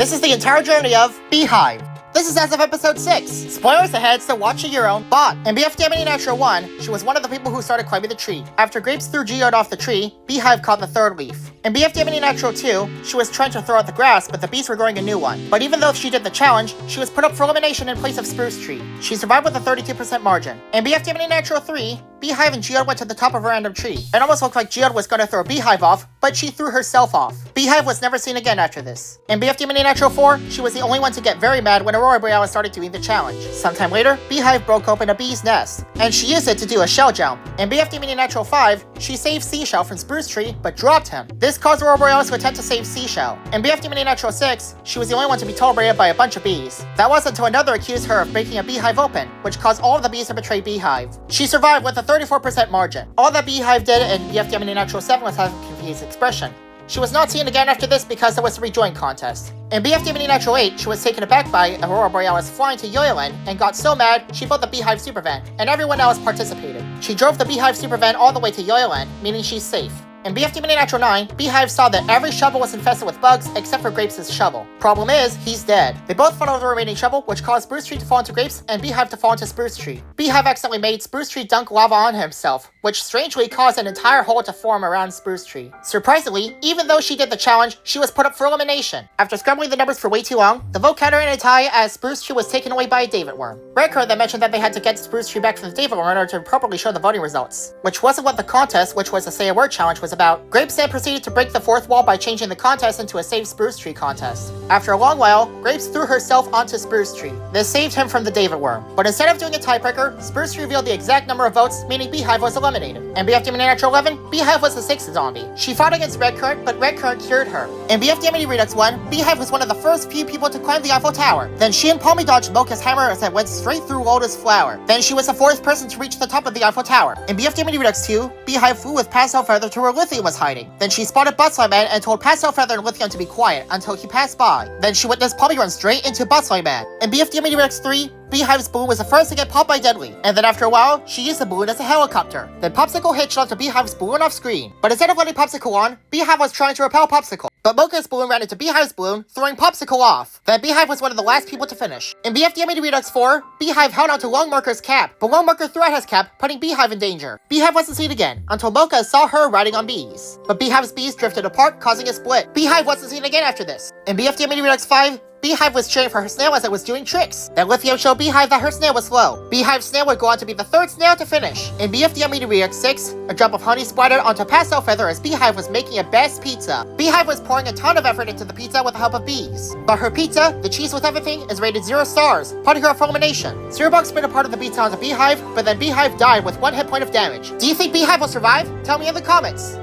This is the entire journey of Beehive. This is as of episode 6. Spoilers ahead, so watch at your own. But in BFDMNE Natural 1, she was one of the people who started climbing the tree. After Grapes threw Geode off the tree, Beehive caught the third leaf. In BFDMNE Natural 2, she was trying to throw out the grass, but the bees were growing a new one. But even though she did the challenge, she was put up for elimination in place of Spruce Tree. She survived with a 32% margin. In BFDMNE Natural 3, Beehive and Geode went to the top of a random tree. It almost looked like Geode was going to throw Beehive off, but she threw herself off. Beehive was never seen again after this. In BFDMNE Natural 4, she was the only one to get very mad when Aurora Borealis started doing the challenge. Sometime later, Beehive broke open a bee's nest, and she used it to do a shell jump. In BFDMNE Natural 5, she saved Seashell from Spruce Tree, but dropped him. This caused Aurora Borealis to attempt to save Seashell. In BFDMNE Natural 6, she was the only one to be tolerated by a bunch of bees. That was until another accused her of breaking a beehive open, which caused all of the bees to betray Beehive. She survived with a 34% margin. All that Beehive did in BFDMNE Natural 7 was have a confused expression. She was not seen again after this because there was a rejoin contest. In BFDMNE Natural 8, she was taken aback by Aurora Borealis flying to Yoyland and got so mad she built the Beehive Supervan, and everyone else participated. She drove the Beehive Supervan all the way to Yoyland, meaning she's safe. In BFDMNE Natural 9, Beehive saw that every shovel was infested with bugs except for Grapes' shovel. Problem is, he's dead. They both fell over the remaining shovel, which caused Spruce Tree to fall into Grapes and Beehive to fall into Spruce Tree. Beehive accidentally made Spruce Tree dunk lava on himself, which strangely caused an entire hole to form around Spruce Tree. Surprisingly, even though she did the challenge, she was put up for elimination. After scrambling the numbers for way too long, the vote counter ended a tie as Spruce Tree was taken away by a David Worm. Redcard then mentioned that they had to get Spruce Tree back from the David Worm in order to properly show the voting results, which wasn't what the contest, which was a Say a Word challenge, was about. Grapes then proceeded to break the fourth wall by changing the contest into a Save Spruce Tree contest. After a long while, Grapes threw herself onto Spruce Tree. This saved him from the David Worm. But instead of doing a tiebreaker, Spruce Tree revealed the exact number of votes, meaning Beehive was eliminated. In BFDMNE Natural 11, Beehive was the 6th zombie. She fought against Redcurrent, but Redcurrent cured her. In BFDMNE Redux 1, Beehive was one of the first few people to climb the Eiffel Tower. Then she and Palmy dodged Mocha's hammer as it went straight through Lotus Flower. Then she was the 4th person to reach the top of the Eiffel Tower. In BFDMNE Redux 2, Beehive flew with Pastel Feather to where Lithium was hiding. Then she spotted Buttslight Man and told Pastel Feather and Lithium to be quiet until he passed by. Then she witnessed Palmy run straight into Buttslight Man. In BFDMNE Redux 3, Beehive's balloon was the first to get popped by Deadly, and then after a while, she used the balloon as a helicopter. Then Popsicle hitched onto Beehive's balloon off screen, but instead of letting Popsicle on, Beehive was trying to repel Popsicle. But Mocha's balloon ran into Beehive's balloon, throwing Popsicle off. Then Beehive was one of the last people to finish. In BFDMNE Redux 4, Beehive held onto Longmarker's cap, but Longmarker threw out his cap, putting Beehive in danger. Beehive wasn't seen again, until Mocha saw her riding on bees. But Beehive's bees drifted apart, causing a split. Beehive wasn't seen again after this. In BFDMNE Redux 5, Beehive was cheering for her snail as it was doing tricks. Then Lithium showed Beehive that her snail was slow. Beehive's snail would go on to be the 3rd snail to finish. In BFDMNE Redux 6, a drop of honey splattered onto Pastel Feather as Beehive was making a best pizza. Beehive was pouring a ton of effort into the pizza with the help of bees. But her pizza, the cheese with everything, is rated 0 stars, putting her up for elimination. Zerobox spit a part of the pizza onto Beehive, but then Beehive died with 1 hit point of damage. Do you think Beehive will survive? Tell me in the comments.